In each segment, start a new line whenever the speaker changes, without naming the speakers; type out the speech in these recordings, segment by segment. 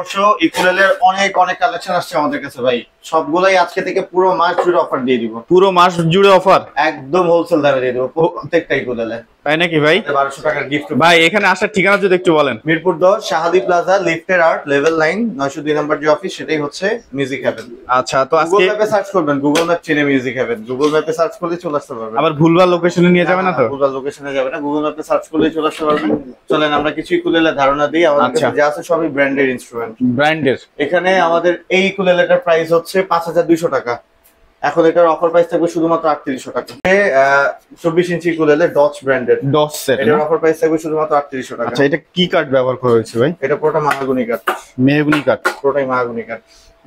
বর্ষ ইকুলেলের অনেক অনেক কালেকশন আসছে আমাদের কাছে ভাই, সবগুলাই আজকে থেকে পুরো মাস জুড়ে অফার দিয়ে দিব।
পুরো মাস জুড়ে অফার
একদম হোলসেল দামে দিয়ে দিব প্রত্যেকটা ইকুলেলে।
তাই নাকি ভাই?
1200 টাকার গিফট।
ভাই এখানে আসার ঠিকানা যদি একটু বলেন।
মিরপুর 10 শাহাদি প্লাজা লিফটের আর্ট লেভেল 9 902 নাম্বার যে অফিস, সেটাই হচ্ছে মিউজিক হেভেন।
আচ্ছা, তো আজকে
গুগল ম্যাপে সার্চ করবেন, গুগল ম্যাপ চিনে মিউজিক হেভেন, গুগল ম্যাপে সার্চ করলে চলে আসতে পারবেন।
আবার ভুলভাল লোকেশনে নিয়ে যাবে না তো?
ভুলভাল লোকেশনে যাবে না, গুগল ম্যাপে সার্চ করলে চলে আসতে পারবেন। চলেন আমরা কিছু ইকুলেলে ধারণা দিই। আমাদের কাছে যা আছে সবই ব্র্যান্ডেড ইনস্ট্রুমেন্ট।
ব্র্যান্ডের
এখানে আমাদের এই ইকুলেলেটার প্রাইস হচ্ছে 5200 টাকা। এখন এটার অফার প্রাইস থাকবে শুধুমাত্র 3800 টাকা। 24 ইঞ্চি ইকুলেলে ডচ ব্র্যান্ডেড
ডস সেট,
এটার অফার প্রাইস থাকবে শুধুমাত্র 3800 টাকা।
আচ্ছা, এটা কি কাঠ ব্যবহার করা হয়েছে ভাই?
এটা পুরোটা মাহাগুনি কাঠ,
মেহগনি কাঠ,
পুরোটাই মাহাগুনি কাঠ।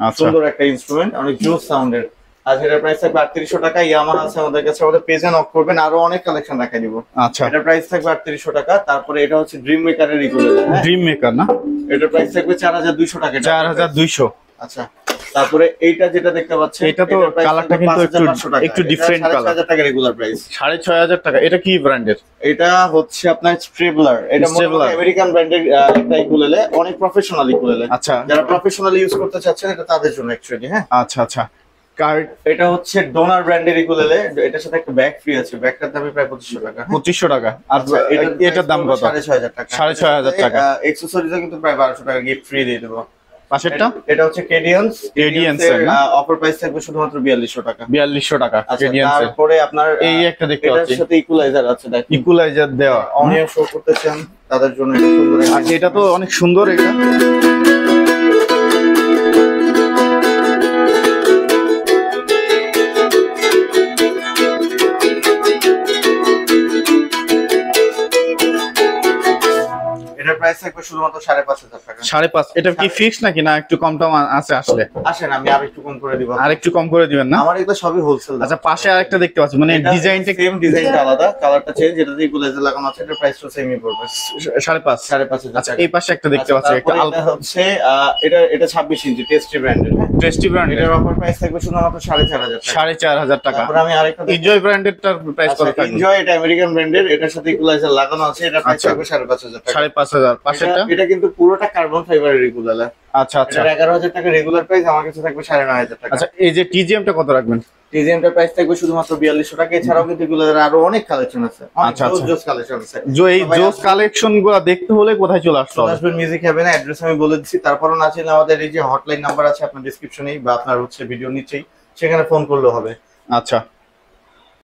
আচ্ছা
সুন্দর একটা ইনস্ট্রুমেন্ট, অনেক জোস সাউন্ডের। আর এটার প্রাইস থাকবে 3800 টাকা। ইয়ামাহা আছে আমাদের কাছে, আমাদের পেজে নক করবেন, আরো অনেক কালেকশন দেখাই দিব।
আচ্ছা,
এটার প্রাইস থাকবে 3800 টাকা। তারপরে এটা হচ্ছে ড্রিম মেকারের ইকুলেলে।
ড্রিম মেকার না?
এটার প্রাইস থাকবে 4200 টাকা।
4200।
আচ্ছা, তারপরে এইটা যেটা দেখতে পাচ্ছেন,
এটা তো কালারটা কিন্তু একটু ডিফারেন্ট কালার।
6500 টাকা রেগুলার প্রাইস।
6500 টাকা। এটা কি ব্র্যান্ডের?
এটা হচ্ছে আপনার স্ট্রেবলার। এটা
Strebler।
আমেরিকান ব্র্যান্ডের একটা ইকুলেলে, অনেক প্রফেশনাল ইকুলেলে।
আচ্ছা,
যারা প্রফেশনালি ইউজ করতে চাচ্ছেন এটা তাদের জন্য অ্যাকচুয়ালি। হ্যাঁ,
আচ্ছা আচ্ছা। কার্ড
এটা হচ্ছে ডোনার ব্র্যান্ডের ইকুলেলে, এটার সাথে একটা ব্যাগ ফ্রি আছে। ব্যাগটার দাম প্রায় 2500 টাকা।
2500 টাকা। আর এটার দাম কত?
6500 টাকা।
6500 টাকা।
অ্যাকসেসরিজও কিন্তু প্রায় 1200 টাকা গিফট ফ্রি দিয়ে দেবো।
পাশেরটা
এটা হচ্ছে কেডিয়ান্স।
কেডিয়ান্সের না?
অফার প্রাইস থাকবে শুধুমাত্র 4200 টাকা।
4200 টাকা
আচ্ছা,
কেডিয়ান্সের।
তারপরে আপনার
এই একটা দেখতে
এটার
পাচ্ছি
সাথে ইকুলাইজার আছে, দেখেন
ইকুয়ালাইজার দেওয়া।
অনিয়ন শো করতে চান তাদের জন্য এটা সুন্দর একটা
আর এটা তো অনেক সুন্দর। এটা
এটার প্রাইস থাকবে শুধুমাত্র 5500 টাকা।
5.5। এটা কি ফিক্স নাকি না একটু কম টম আছে আসলে?
আসেন আমি আর একটু কম করে দিব।
আর একটু কম করে দিবেন না?
আমার এগুলো সবই হোলসেল।
আচ্ছা, পাশে আরেকটা দেখতে পাচ্ছি, মানে ডিজাইনটা
সেম, ডিজাইনটা আলাদা, কালারটা চেঞ্জ। যেটাতে ইকুয়ালাইজার লাগানো আছে এটার প্রাইসটা সেমই পড়বে
5.5।
5500
আচ্ছা,
টাকা।
এই পাশে একটা দেখতে পাচ্ছি, একটা
তারপরে এটা হচ্ছে এটা 26 ইঞ্চি টেস্টি ব্র্যান্ডের।
টেস্টি ব্র্যান্ডের।
এটার অফার প্রাইস থাকবে শুধুমাত্র 4500 টাকা।
4500 টাকা।
তারপরে আমি আরেকটা
এনজয় ব্র্যান্ডেরটার প্রাইস কত থাকবে?
এনজয়, এটা আমেরিকান ব্র্যান্ডের, এটার সাথে ইকুয়ালাইজার লাগানো আছে। এটার প্রাইস থাকবে 5500 টাকা।
5500। পাশেরটা
এটা কিন্তু পুরোটা কার্বন ফাইবারের ইকুয়ালাইজার।
আচ্ছা আচ্ছা।
এটার 11000 টাকা রেগুলার প্রাইস, আমার কাছে থাকবে 9500 টাকা।
আচ্ছা, এই যে টিজিএমটা কত রাখবেন?
টিজিএমটার প্রাইস থাকবে শুধুমাত্র 4200 টাকা। এছাড়াও কিন্তু এগুলোর আরো অনেক কালেকশন আছে,
আচ্ছা, আচ্ছা।
জোস কালেকশন আছে।
এই জোস কালেকশন গুলো দেখতে হলে কোথায় চলে আসতে হবে?
আসবেন মিউজিক হেভেন, অ্যাড্রেস আমি বলে দিচ্ছি। তারপরও না চাইলে আমাদের এই যে হটলাইন নাম্বার আছে আপনার ডেসক্রিপশনেই বা আপনার হচ্ছে ভিডিও নিচেই, সেখানে ফোন করলেও হবে।
আচ্ছা।